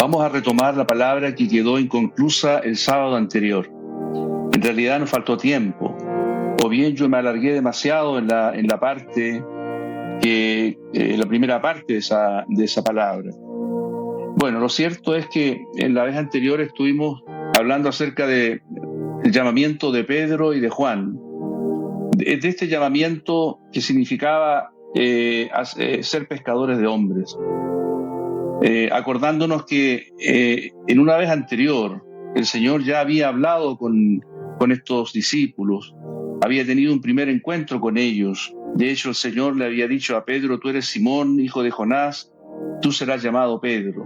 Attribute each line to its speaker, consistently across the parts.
Speaker 1: Vamos a retomar la palabra que quedó inconclusa el sábado anterior. En realidad nos faltó tiempo, o bien yo me alargué demasiado en la parte la primera parte de esa palabra. Bueno, lo cierto es que en la vez anterior estuvimos hablando acerca del llamamiento de Pedro y de Juan, de este llamamiento que significaba ser pescadores de hombres. Acordándonos que en una vez anterior el Señor ya había hablado con estos discípulos, había tenido un primer encuentro con ellos. De hecho, el Señor le había dicho a Pedro: tú eres Simón, hijo de Jonás, tú serás llamado Pedro.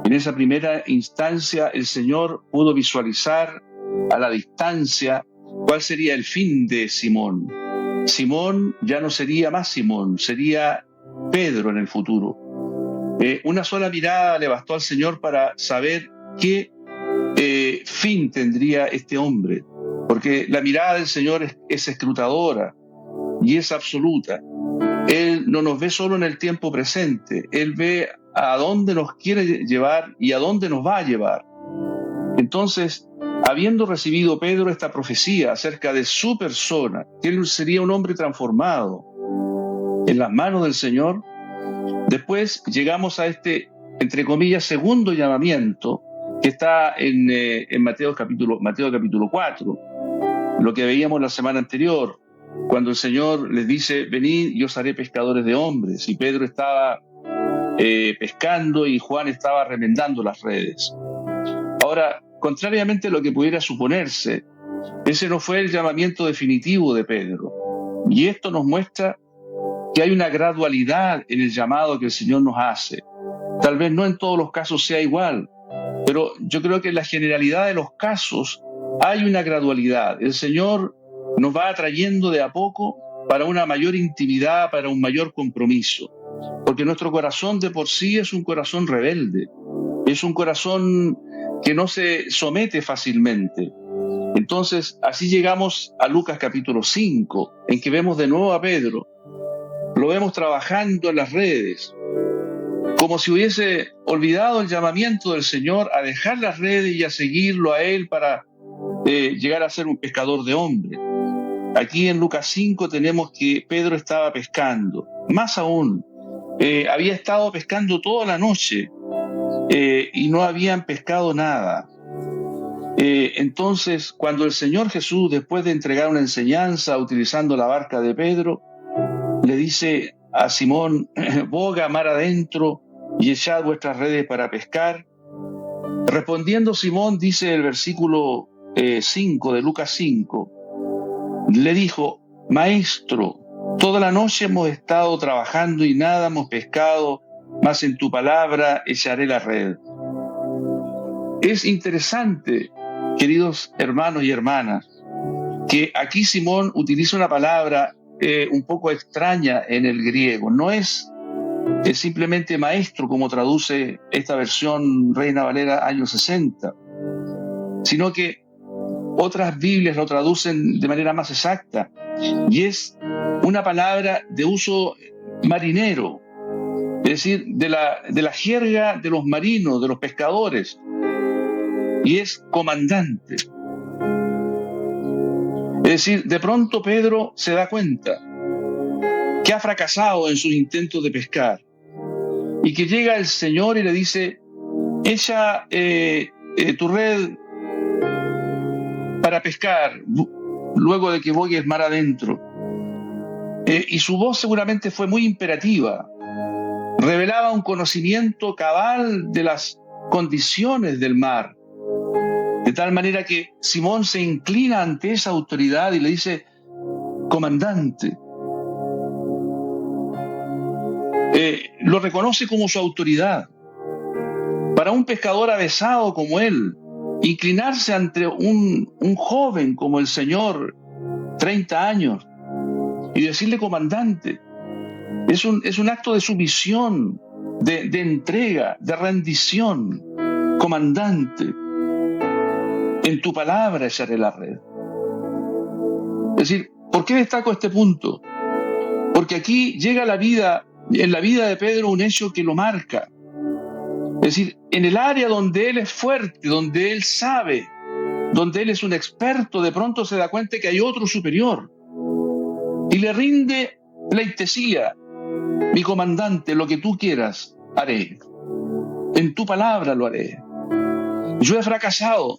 Speaker 1: En esa primera instancia el Señor pudo visualizar a la distancia cuál sería el fin de Simón. Simón ya no sería más Simón, sería Pedro en el futuro. Una sola mirada le bastó al Señor para saber qué fin tendría este hombre, porque la mirada del Señor es escrutadora y es absoluta. Él no nos ve solo en el tiempo presente, Él ve a dónde nos quiere llevar y a dónde nos va a llevar. Entonces, habiendo recibido Pedro esta profecía acerca de su persona, que él sería un hombre transformado en las manos del Señor, después llegamos a este, entre comillas, segundo llamamiento que está en Mateo capítulo 4, lo que veíamos la semana anterior, cuando el Señor les dice: venid, yo os haré pescadores de hombres, y Pedro estaba pescando y Juan estaba remendando las redes. Ahora, contrariamente a lo que pudiera suponerse, ese no fue el llamamiento definitivo de Pedro, y esto nos muestra que hay una gradualidad en el llamado que el Señor nos hace. Tal vez no en todos los casos sea igual, pero yo creo que en la generalidad de los casos hay una gradualidad. El Señor nos va atrayendo de a poco para una mayor intimidad, para un mayor compromiso, porque nuestro corazón de por sí es un corazón rebelde, es un corazón que no se somete fácilmente. Entonces, así llegamos a Lucas capítulo 5, en que vemos de nuevo a Pedro. Lo vemos trabajando en las redes, como si hubiese olvidado el llamamiento del Señor a dejar las redes y a seguirlo a Él para llegar a ser un pescador de hombres. Aquí en Lucas 5 tenemos que Pedro estaba pescando. Más aún, había estado pescando toda la noche y no habían pescado nada. Entonces, cuando el Señor Jesús, después de entregar una enseñanza utilizando la barca de Pedro, le dice a Simón: boga mar adentro y echad vuestras redes para pescar. Respondiendo Simón, dice el versículo 5 de Lucas 5, le dijo: Maestro, toda la noche hemos estado trabajando y nada hemos pescado, mas en tu palabra echaré la red. Es interesante, queridos hermanos y hermanas, que aquí Simón utiliza una palabra un poco extraña en el griego. No es simplemente maestro, como traduce esta versión Reina Valera años 60, sino que otras Biblias lo traducen de manera más exacta, y es una palabra de uso marinero, es decir, de la jerga de los marinos, de los pescadores, y es comandante. Es decir, de pronto Pedro se da cuenta que ha fracasado en sus intentos de pescar y que llega el Señor y le dice: echa tu red para pescar luego de que bogues mar adentro. Y su voz seguramente fue muy imperativa, revelaba un conocimiento cabal de las condiciones del mar, de tal manera que Simón se inclina ante esa autoridad y le dice: comandante. Lo reconoce como su autoridad. Para un pescador avesado como él, inclinarse ante un joven como el Señor, 30 años, y decirle comandante, es un acto de sumisión, de entrega, de rendición. Comandante, en tu palabra echaré la red. Es decir, ¿por qué destaco este punto? Porque aquí llega en la vida de Pedro un hecho que lo marca. Es decir, en el área donde Él es fuerte, donde Él sabe, donde Él es un experto, de pronto se da cuenta que hay otro superior y le rinde pleitesía. Mi comandante, lo que tú quieras, haré. En tu palabra lo haré. Yo he fracasado.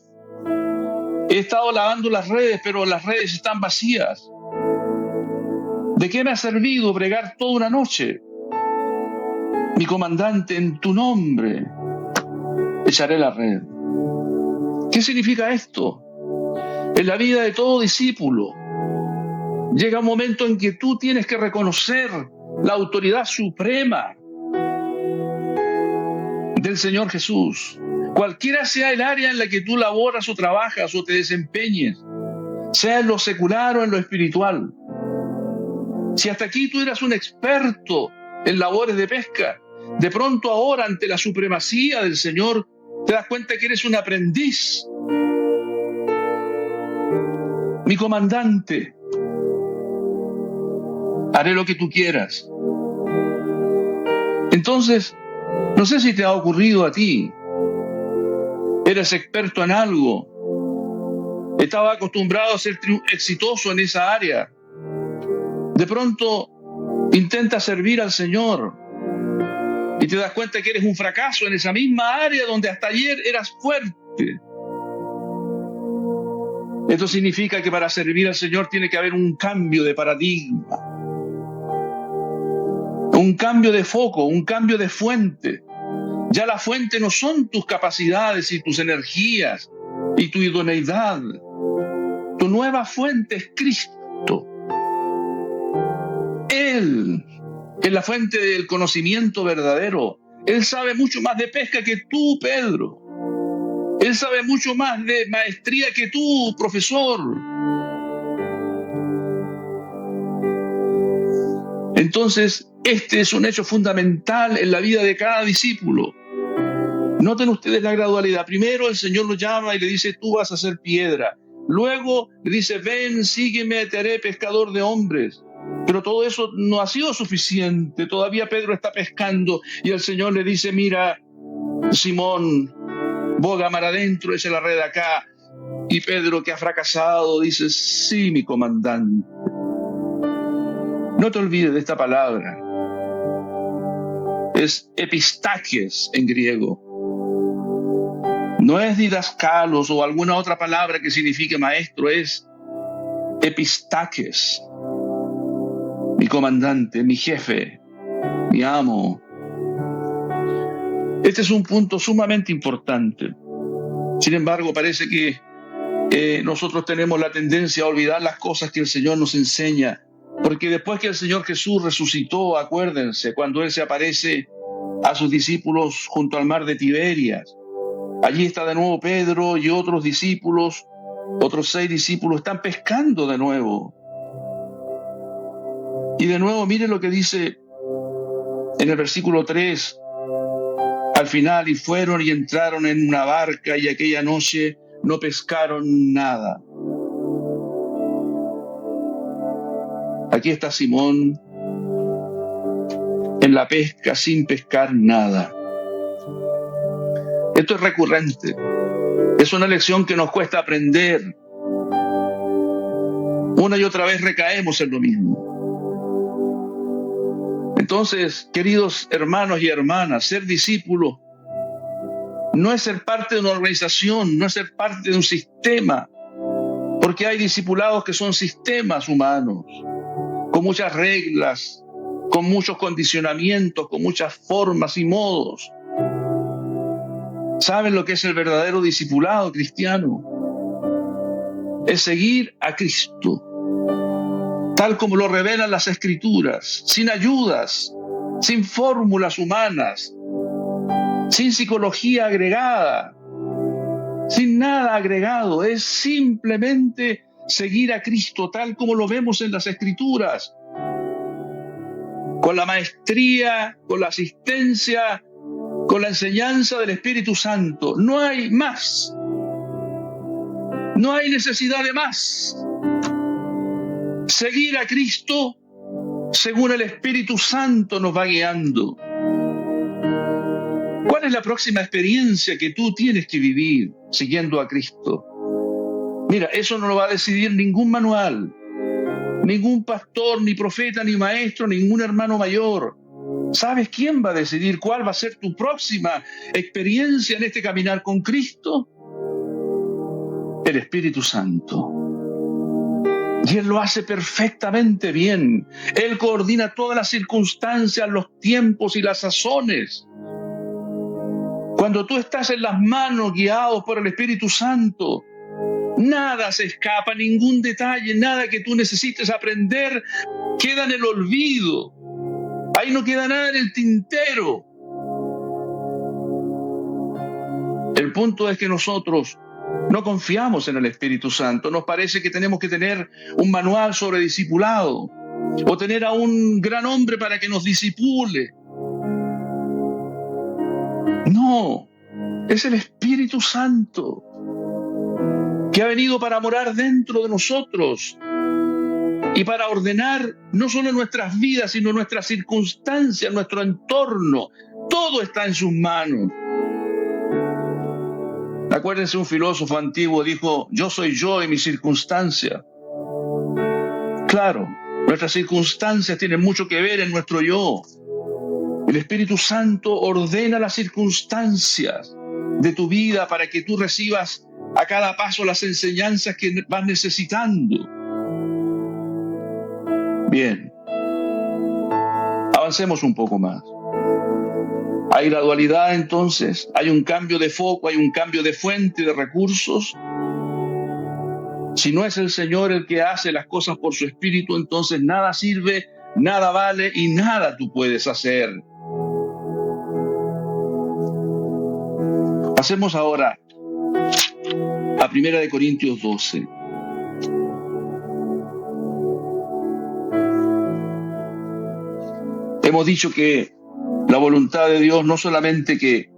Speaker 1: He estado lavando las redes, pero las redes están vacías. ¿De qué me ha servido bregar toda una noche? Mi comandante, en tu nombre echaré la red. ¿Qué significa esto? En la vida de todo discípulo llega un momento en que tú tienes que reconocer la autoridad suprema del Señor Jesús. Cualquiera sea el área en la que tú laboras o trabajas o te desempeñes, sea en lo secular o en lo espiritual. Si hasta aquí tú eras un experto en labores de pesca, de pronto ahora, ante la supremacía del Señor, te das cuenta que eres un aprendiz. Mi comandante, haré lo que tú quieras. Entonces, no sé si te ha ocurrido a ti. Eres experto en algo. Estaba acostumbrado a ser exitoso en esa área. De pronto, intentas servir al Señor y te das cuenta que eres un fracaso en esa misma área donde hasta ayer eras fuerte. Esto significa que para servir al Señor tiene que haber un cambio de paradigma, un cambio de foco, un cambio de fuente. Ya la fuente no son tus capacidades y tus energías y tu idoneidad. Tu nueva fuente es Cristo. Él es la fuente del conocimiento verdadero. Él sabe mucho más de pesca que tú, Pedro. Él sabe mucho más de maestría que tú, profesor. Entonces, este es un hecho fundamental en la vida de cada discípulo. Noten ustedes la gradualidad. Primero el Señor lo llama y le dice, tú vas a ser piedra. Luego le dice, ven, sígueme, te haré pescador de hombres. Pero todo eso no ha sido suficiente. Todavía Pedro está pescando y el Señor le dice, mira, Simón, boga mar adentro, echa la red acá. Y Pedro, que ha fracasado, dice, sí, mi comandante. No te olvides de esta palabra. Es epistakes en griego. No es didascalos o alguna otra palabra que signifique maestro, es epistakes. Mi comandante, mi jefe, mi amo. Este es un punto sumamente importante. Sin embargo, parece que nosotros tenemos la tendencia a olvidar las cosas que el Señor nos enseña. Porque después que el Señor Jesús resucitó, acuérdense, cuando Él se aparece a sus discípulos junto al mar de Tiberias, allí está de nuevo Pedro y otros discípulos, otros 6 discípulos, están pescando de nuevo. Y de nuevo, miren lo que dice en el versículo 3, al final, y fueron y entraron en una barca y aquella noche no pescaron nada. Aquí está Simón en la pesca sin pescar nada. Esto es recurrente. Es una lección que nos cuesta aprender. Una y otra vez recaemos en lo mismo. Entonces, queridos hermanos y hermanas, ser discípulo no es ser parte de una organización, no es ser parte de un sistema, porque hay discipulados que son sistemas humanos, con muchas reglas, con muchos condicionamientos, con muchas formas y modos. ¿Saben lo que es el verdadero discipulado cristiano? Es seguir a Cristo, tal como lo revelan las Escrituras, sin ayudas, sin fórmulas humanas, sin psicología agregada, sin nada agregado. Es simplemente seguir a Cristo tal como lo vemos en las Escrituras, con la maestría, con la asistencia, con la enseñanza del Espíritu Santo. No hay más. No hay necesidad de más. Seguir a Cristo según el Espíritu Santo nos va guiando. ¿Cuál es la próxima experiencia que tú tienes que vivir siguiendo a Cristo? Mira, eso no lo va a decidir ningún manual, ningún pastor, ni profeta, ni maestro, ningún hermano mayor. ¿Sabes quién va a decidir cuál va a ser tu próxima experiencia en este caminar con Cristo? El Espíritu Santo. Y Él lo hace perfectamente bien. Él coordina todas las circunstancias, los tiempos y las sazones. Cuando tú estás en las manos guiados por el Espíritu Santo, nada se escapa, ningún detalle, nada que tú necesites aprender queda en el olvido. Ahí no queda nada en el tintero. El punto es que nosotros no confiamos en el Espíritu Santo. Nos parece que tenemos que tener un manual sobre discipulado o tener a un gran hombre para que nos discipule. No, es el Espíritu Santo que ha venido para morar dentro de nosotros y para ordenar no solo nuestras vidas, sino nuestras circunstancias, nuestro entorno. Todo está en sus manos. Acuérdense, un filósofo antiguo dijo: yo soy yo y mi circunstancia. Claro, nuestras circunstancias tienen mucho que ver en nuestro yo. El Espíritu Santo ordena las circunstancias de tu vida para que tú recibas a cada paso las enseñanzas que vas necesitando. Bien, avancemos un poco más. Hay gradualidad entonces, hay un cambio de foco, hay un cambio de fuente de recursos. Si no es el Señor el que hace las cosas por su Espíritu, entonces nada sirve, nada vale y nada tú puedes hacer. Pasemos ahora a 1 Corintios 12. Hemos dicho que la voluntad de Dios no solamente que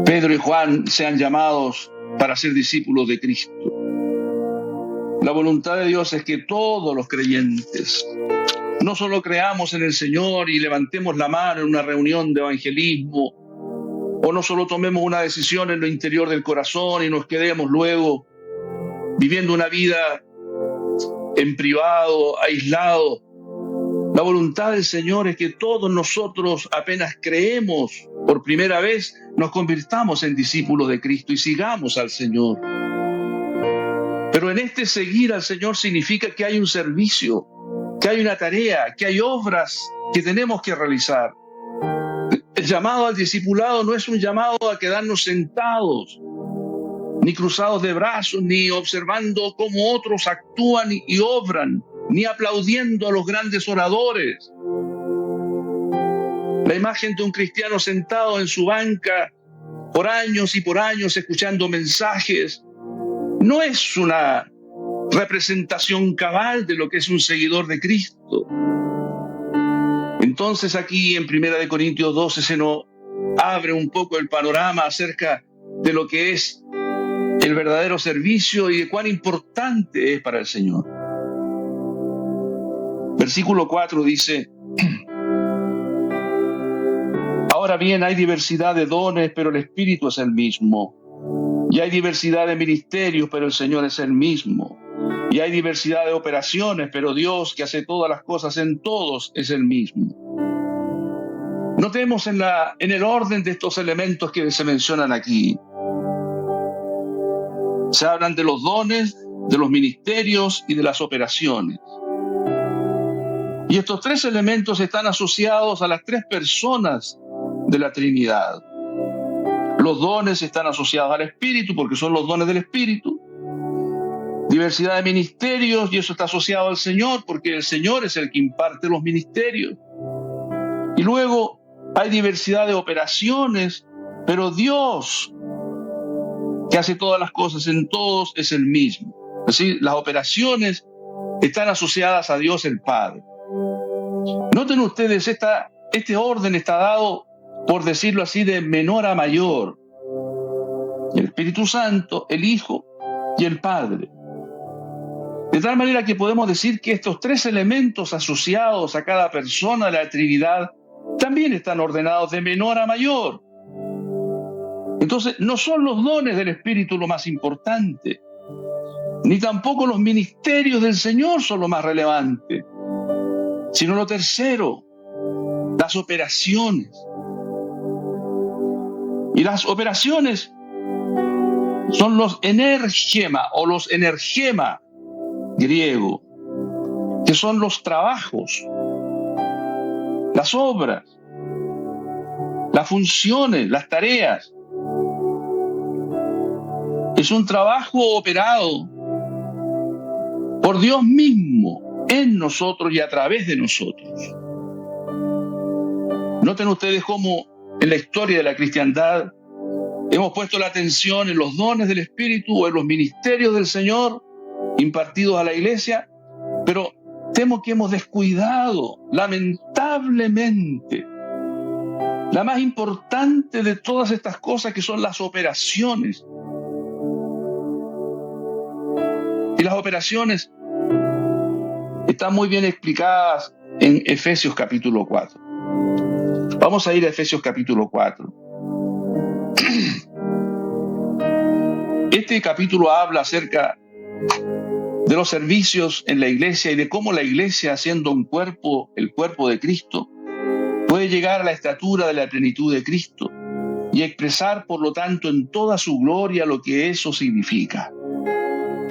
Speaker 1: Pedro y Juan sean llamados para ser discípulos de Cristo. La voluntad de Dios es que todos los creyentes no solo creamos en el Señor y levantemos la mano en una reunión de evangelismo, o no solo tomemos una decisión en lo interior del corazón y nos quedemos luego viviendo una vida en privado, aislado. La voluntad del Señor es que todos nosotros, apenas creemos por primera vez, nos convirtamos en discípulos de Cristo y sigamos al Señor. Pero en este seguir al Señor significa que hay un servicio, que hay una tarea, que hay obras que tenemos que realizar. El llamado al discipulado no es un llamado a quedarnos sentados, ni cruzados de brazos, ni observando cómo otros actúan y obran, ni aplaudiendo a los grandes oradores. La imagen de un cristiano sentado en su banca por años y por años escuchando mensajes no es una representación cabal de lo que es un seguidor de Cristo. Entonces aquí en 1 Corintios 12 se nos abre un poco el panorama acerca de lo que es el verdadero servicio y de cuán importante es para el Señor. Versículo 4 dice: ahora bien, hay diversidad de dones, pero el Espíritu es el mismo. Y hay diversidad de ministerios, pero el Señor es el mismo. Y hay diversidad de operaciones, pero Dios, que hace todas las cosas en todos, es el mismo. Notemos en el orden de estos elementos que se mencionan aquí. Se hablan de los dones, de los ministerios y de las operaciones. Y estos tres elementos están asociados a las tres personas de la Trinidad. Los dones están asociados al Espíritu porque son los dones del Espíritu. Diversidad de ministerios, y eso está asociado al Señor porque el Señor es el que imparte los ministerios. Y luego hay diversidad de operaciones, pero Dios, que hace todas las cosas en todos, es el mismo. Es decir, las operaciones están asociadas a Dios el Padre. Noten ustedes, este orden está dado, por decirlo así, de menor a mayor. El Espíritu Santo, el Hijo y el Padre. De tal manera que podemos decir que estos tres elementos asociados a cada persona de la Trinidad también están ordenados de menor a mayor. Entonces, no son los dones del Espíritu lo más importante, ni tampoco los ministerios del Señor son lo más relevante, sino lo tercero, las operaciones. Y las operaciones son los energema o los energema griego, que son los trabajos, las obras, las funciones, las tareas. Es un trabajo operado por Dios mismo en nosotros y a través de nosotros. Noten ustedes cómo en la historia de la cristiandad hemos puesto la atención en los dones del Espíritu o en los ministerios del Señor impartidos a la iglesia, pero temo que hemos descuidado, lamentablemente, la más importante de todas estas cosas, que son las operaciones. Y las operaciones están muy bien explicadas en Efesios capítulo 4. Vamos a ir a Efesios capítulo 4. Este capítulo habla acerca de los servicios en la iglesia y de cómo la iglesia, siendo un cuerpo, el cuerpo de Cristo, puede llegar a la estatura de la plenitud de Cristo y expresar, por lo tanto, en toda su gloria lo que eso significa.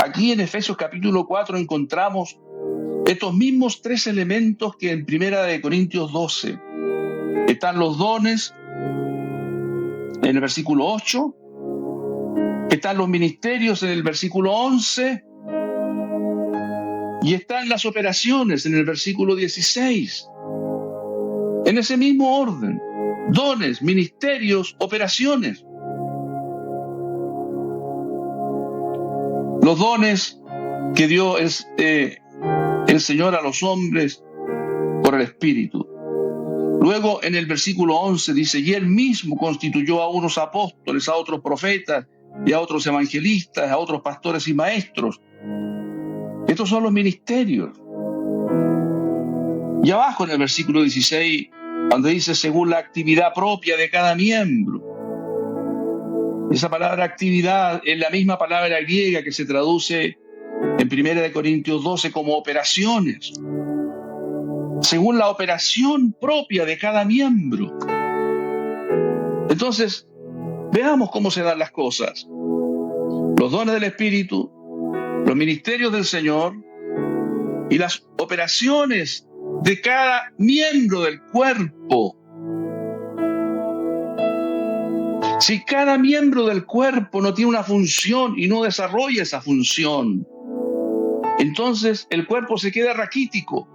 Speaker 1: Aquí en Efesios capítulo 4 encontramos estos mismos tres elementos que en 1 Corintios 12. Están los dones en el versículo 8, están los ministerios en el versículo 11 y están las operaciones en el versículo 16. En ese mismo orden: dones, ministerios, operaciones. Los dones que dio el Señor a los hombres por el Espíritu. Luego en el versículo 11 dice: y Él mismo constituyó a unos apóstoles, a otros profetas, y a otros evangelistas, a otros pastores y maestros. Estos son los ministerios. Y abajo en el versículo 16, cuando dice según la actividad propia de cada miembro. Esa palabra actividad es la misma palabra griega que se traduce en 1 Corintios 12 como operaciones. Según la operación propia de cada miembro. Entonces, veamos cómo se dan las cosas. Los dones del Espíritu, los ministerios del Señor y las operaciones de cada miembro del cuerpo. Si cada miembro del cuerpo no tiene una función y no desarrolla esa función, entonces el cuerpo se queda raquítico,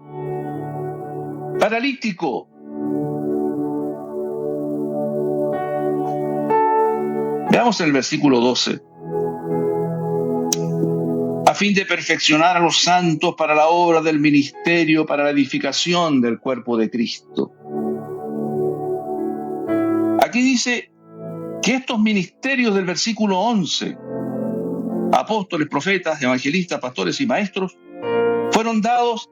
Speaker 1: paralítico. Veamos el versículo 12. A fin de perfeccionar a los santos para la obra del ministerio, para la edificación del cuerpo de Cristo. Aquí dice que estos ministerios del versículo 11, apóstoles, profetas, evangelistas, pastores y maestros, fueron dados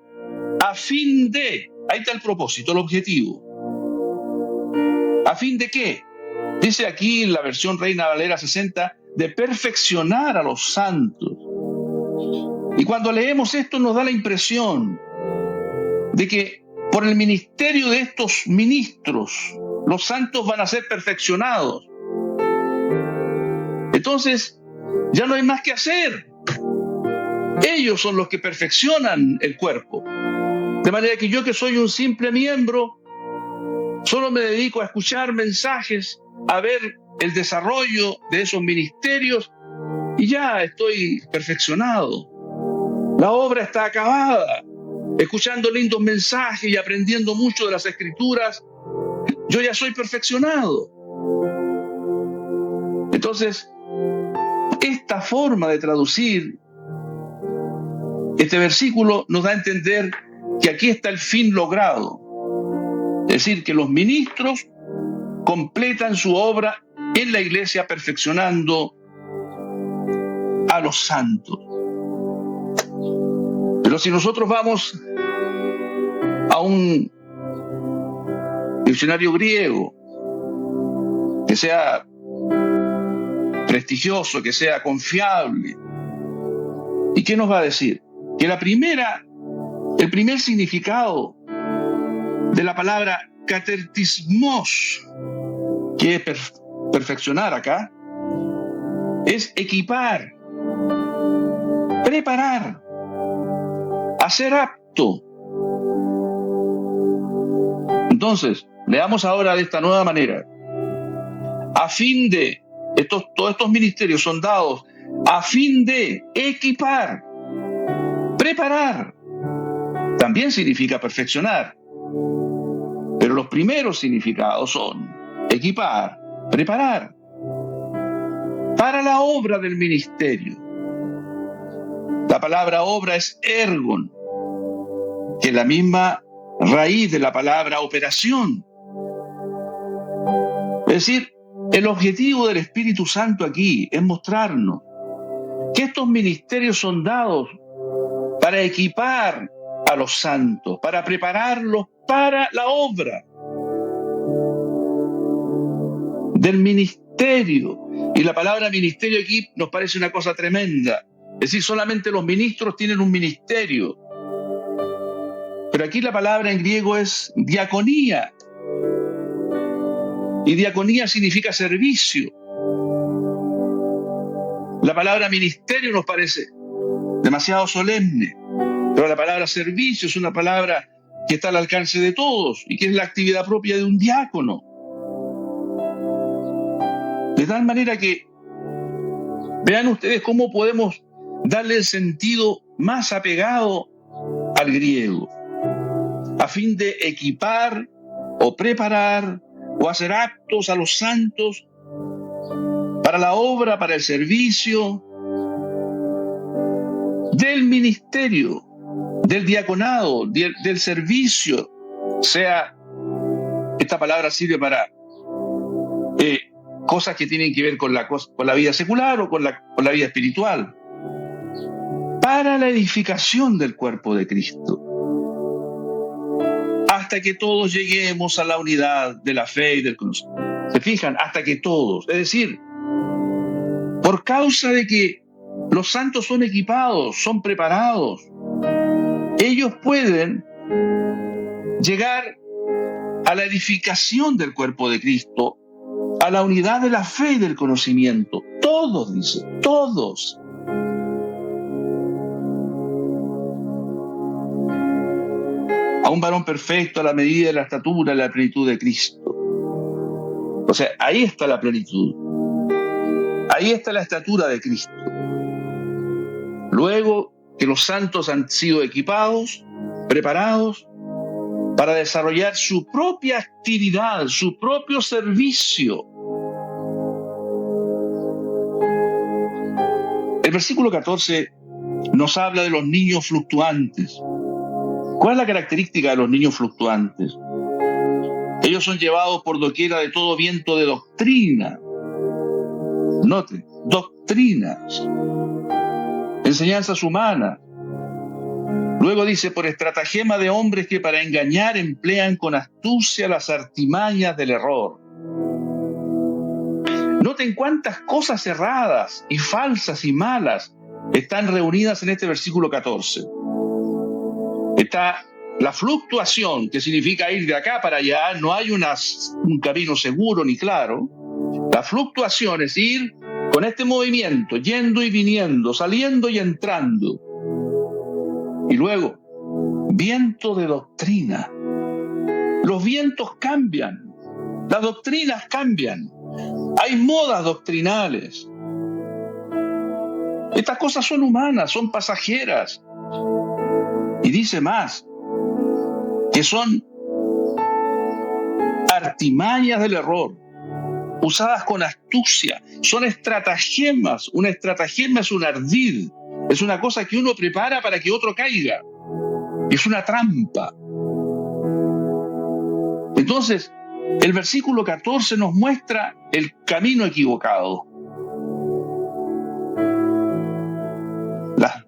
Speaker 1: a fin de, ahí está el propósito, el objetivo. ¿A fin de qué? Dice aquí en la versión Reina Valera 60, de perfeccionar a los santos. Y cuando leemos esto nos da la impresión de que por el ministerio de estos ministros, los santos van a ser perfeccionados. Entonces, ya no hay más que hacer. Ellos son los que perfeccionan el cuerpo. De manera que yo, que soy un simple miembro, solo me dedico a escuchar mensajes, a ver el desarrollo de esos ministerios y ya estoy perfeccionado. La obra está acabada. Escuchando lindos mensajes y aprendiendo mucho de las Escrituras, yo ya soy perfeccionado. Entonces, esta forma de traducir este versículo nos da a entender que aquí está el fin logrado. Es decir, que los ministros completan su obra en la iglesia perfeccionando a los santos. Pero si nosotros vamos a un diccionario griego que sea prestigioso, que sea confiable. ¿Y qué nos va a decir? Que el primer significado de la palabra katertismos, que es perfeccionar acá, es equipar, preparar, hacer apto. Entonces, leamos ahora de esta nueva manera. A fin de, todos estos ministerios son dados a fin de equipar, preparar. También significa perfeccionar. Pero los primeros significados son equipar, preparar, para la obra del ministerio. La palabra obra es ergon, que es la misma raíz de la palabra operación. Es decir, el objetivo del Espíritu Santo aquí es mostrarnos que estos ministerios son dados para equipar a los santos, para prepararlos para la obra del ministerio. Y la palabra ministerio aquí nos parece una cosa tremenda. Es decir, solamente los ministros tienen un ministerio. Pero aquí la palabra en griego es diaconía. Y diaconía significa servicio. La palabra ministerio nos parece demasiado solemne, pero la palabra servicio es una palabra que está al alcance de todos y que es la actividad propia de un diácono. De tal manera que vean ustedes cómo podemos darle el sentido más apegado al griego, a fin de equipar o preparar o hacer aptos a los santos para la obra, para el servicio del ministerio, del diaconado, del servicio. Sea, esta palabra sirve para cosas que tienen que ver con la vida secular o con la vida espiritual, para la edificación del cuerpo de Cristo, hasta que todos lleguemos a la unidad de la fe y del conocimiento. ¿Se fijan? Hasta que todos, es decir, por causa de que los santos son equipados, son preparados, ellos pueden llegar a la edificación del cuerpo de Cristo, a la unidad de la fe y del conocimiento. Todos, dice, todos. A un varón perfecto a la medida de la estatura y la plenitud de Cristo. O sea, ahí está la plenitud. Ahí está la estatura de Cristo. Luego que los santos han sido equipados, preparados para desarrollar su propia actividad, su propio servicio. El versículo 14 nos habla de los niños fluctuantes. ¿Cuál es la característica de los niños fluctuantes? Ellos son llevados por doquiera de todo viento de doctrina. Note, doctrinas, enseñanzas humanas. Luego dice, por estratagema de hombres que para engañar emplean con astucia las artimañas del error. Noten cuántas cosas erradas y falsas y malas están reunidas en este versículo 14. Está la fluctuación, que significa ir de acá para allá, no hay un camino seguro ni claro. La fluctuación es ir con este movimiento, yendo y viniendo, saliendo y entrando. Y luego, viento de doctrina. Los vientos cambian, las doctrinas cambian, hay modas doctrinales. Estas cosas son humanas, son pasajeras. Y dice más, que son artimañas del error, usadas con astucia, son estratagemas. Una estratagema es un ardid, es una cosa que uno prepara para que otro caiga, es una trampa. Entonces, el versículo 14 nos muestra el camino equivocado.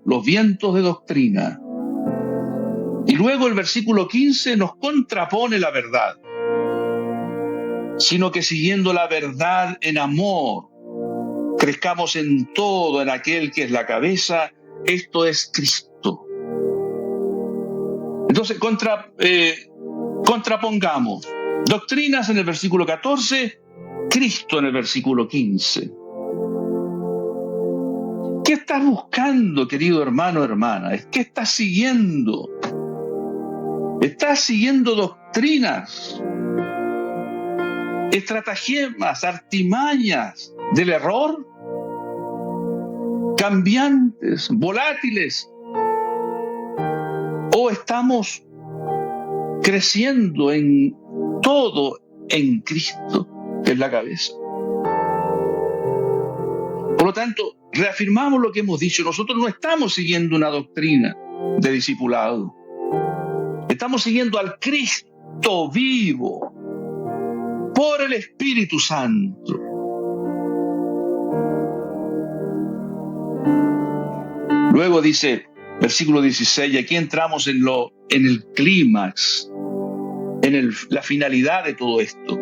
Speaker 1: Los vientos de doctrina. Y luego el versículo 15 nos contrapone la verdad, sino que siguiendo la verdad en amor, crezcamos en todo en aquel que es la cabeza, esto es Cristo. Entonces, contrapongamos doctrinas en el versículo 14, Cristo en el versículo 15. ¿Qué estás buscando, querido hermano o hermana? ¿Qué estás siguiendo? ¿Estás siguiendo doctrinas, estratagemas, artimañas del error? ¿Cambiantes, volátiles? ¿O estamos creciendo en todo en Cristo, que es la cabeza? Por lo tanto, reafirmamos lo que hemos dicho. Nosotros no estamos siguiendo una doctrina de discipulado. Estamos siguiendo al Cristo vivo por el Espíritu Santo. Luego dice, versículo 16, y aquí entramos en el clímax, la finalidad de todo esto,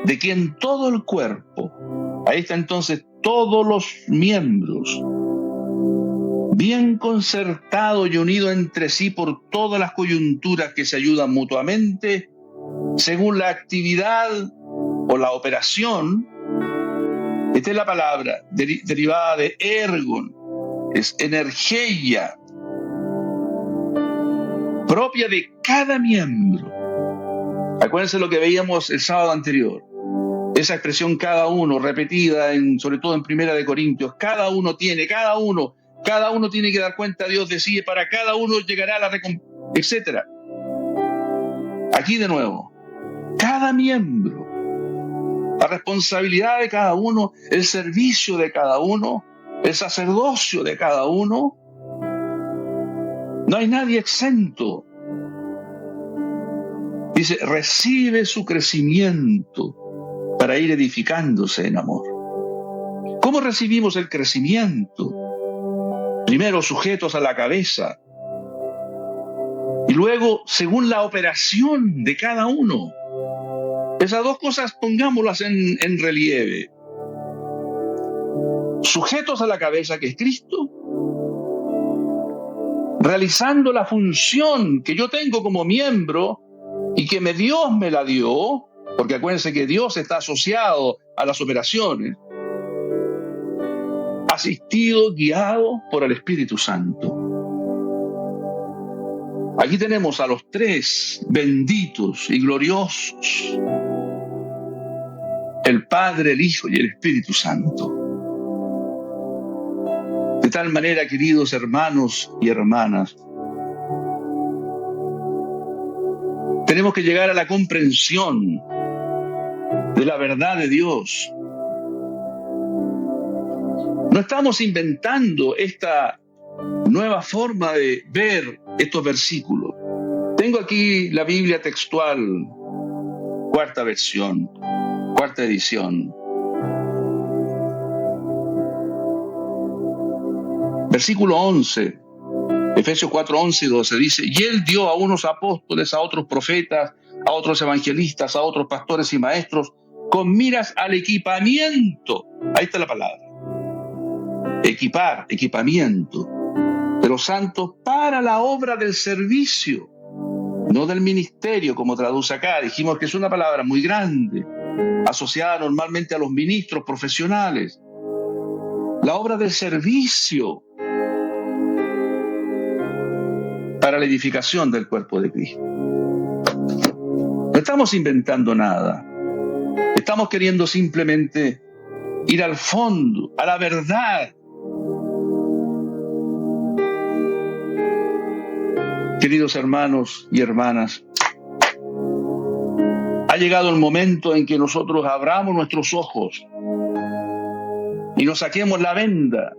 Speaker 1: de que en todo el cuerpo, ahí está entonces todos los miembros, bien concertado y unido entre sí por todas las coyunturas que se ayudan mutuamente, según la actividad o la operación. Esta es la palabra derivada de ergon, es energía propia de cada miembro. Acuérdense lo que veíamos el sábado anterior. Esa expresión cada uno, repetida sobre todo en 1 Corintios, cada uno tiene que dar cuenta a Dios de sí, para cada uno llegará la recompensa, etc. Aquí de nuevo, cada miembro, la responsabilidad de cada uno, el servicio de cada uno, el sacerdocio de cada uno. No hay nadie exento. Dice, recibe su crecimiento para ir edificándose en amor. ¿Cómo recibimos el crecimiento? Primero, sujetos a la cabeza. Y luego, según la operación de cada uno. Esas dos cosas pongámoslas en relieve. Sujetos a la cabeza, que es Cristo, realizando la función que yo tengo como miembro y que Dios me la dio, porque acuérdense que Dios está asociado a las operaciones, asistido, guiado por el Espíritu Santo. Aquí tenemos a los tres benditos y gloriosos, el Padre, el Hijo y el Espíritu Santo. De tal manera, queridos hermanos y hermanas, tenemos que llegar a la comprensión de la verdad de Dios. No estamos inventando esta nueva forma de ver estos versículos. Tengo aquí la Biblia textual, cuarta versión, cuarta edición. Versículo 11, Efesios 4, 11 y 12, dice, y Él dio a unos apóstoles, a otros profetas, a otros evangelistas, a otros pastores y maestros, con miras al equipamiento. Ahí está la palabra. Equipar, equipamiento de los santos para la obra del servicio, no del ministerio, como traduce acá. Dijimos que es una palabra muy grande, asociada normalmente a los ministros profesionales. La obra del servicio para la edificación del cuerpo de Cristo. No estamos inventando nada. Estamos queriendo simplemente ir al fondo, a la verdad. Queridos hermanos y hermanas, ha llegado el momento en que nosotros abramos nuestros ojos y nos saquemos la venda.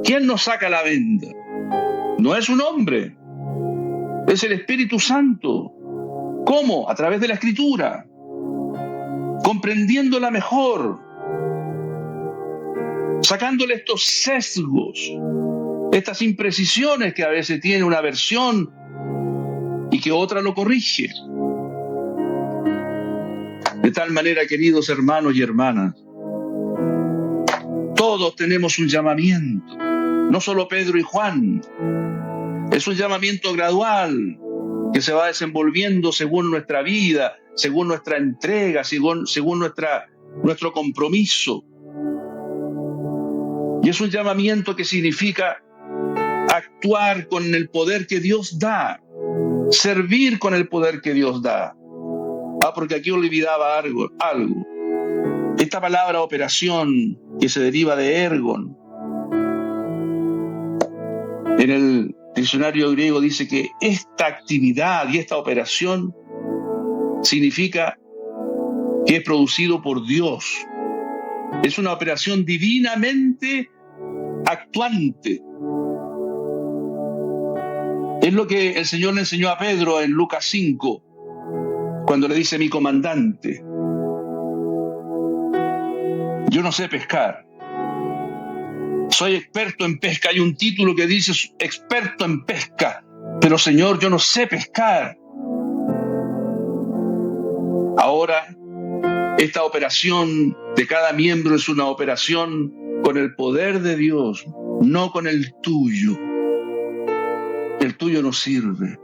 Speaker 1: ¿Quién nos saca la venda? No es un hombre, es el Espíritu Santo. ¿Cómo? A través de la Escritura, comprendiéndola mejor, sacándole estos sesgos, estas imprecisiones que a veces tiene una versión y que otra lo corrige. De tal manera, queridos hermanos y hermanas, todos tenemos un llamamiento, no solo Pedro y Juan. Es un llamamiento gradual que se va desenvolviendo según nuestra vida, según nuestra entrega, según nuestro compromiso. Y es un llamamiento que significa actuar con el poder que Dios da, servir con el poder que Dios da. Porque aquí olvidaba algo. Esta palabra operación, que se deriva de ergon, en el diccionario griego dice que esta actividad y esta operación significa que es producido por Dios. Es una operación divinamente actuante. Es lo que el Señor le enseñó a Pedro en Lucas 5, cuando le dice: mi comandante, yo no sé pescar, soy experto en pesca. Hay un título que dice experto en pesca, pero Señor, yo no sé pescar. Ahora, esta operación de cada miembro es una operación con el poder de Dios, no con el tuyo. El tuyo no sirve.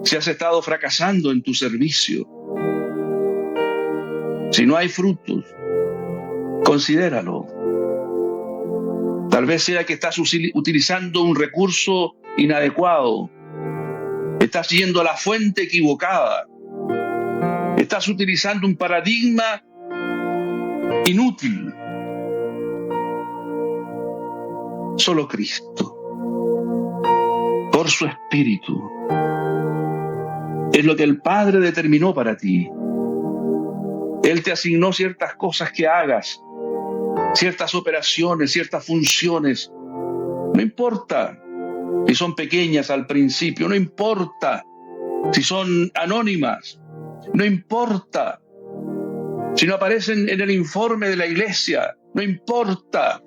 Speaker 1: Si has estado fracasando en tu servicio, si no hay frutos, considéralo. Tal vez sea que estás utilizando un recurso inadecuado. Estás yendo a la fuente equivocada. Estás utilizando un paradigma inútil. Solo Cristo, por su Espíritu, es lo que el Padre determinó para ti. Él te asignó ciertas cosas que hagas, ciertas operaciones, ciertas funciones. No importa si son pequeñas al principio, no importa si son anónimas, no importa si no aparecen en el informe de la iglesia, no importa.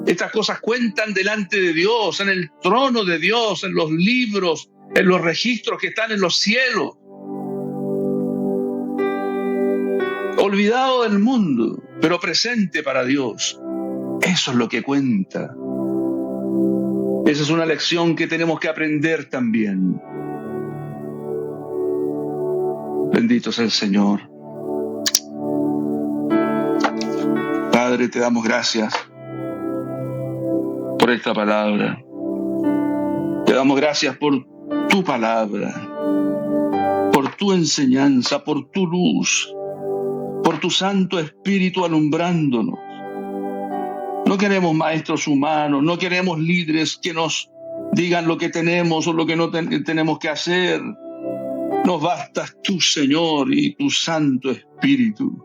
Speaker 1: Estas cosas cuentan delante de Dios, en el trono de Dios, en los libros, en los registros que están en los cielos. Olvidado del mundo, pero presente para Dios. Eso es lo que cuenta. Esa es una lección que tenemos que aprender también. Bendito sea el Señor. Padre, te damos gracias por esta palabra. Te damos gracias por tu palabra, por tu enseñanza, por tu luz, por tu Santo Espíritu alumbrándonos. No queremos maestros humanos, no queremos líderes que nos digan lo que tenemos o lo que no tenemos que hacer. Nos bastas tú, Señor, y tu Santo Espíritu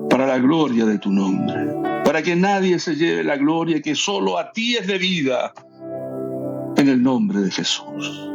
Speaker 1: para la gloria de tu nombre, para que nadie se lleve la gloria que solo a ti es debida, en el nombre de Jesús.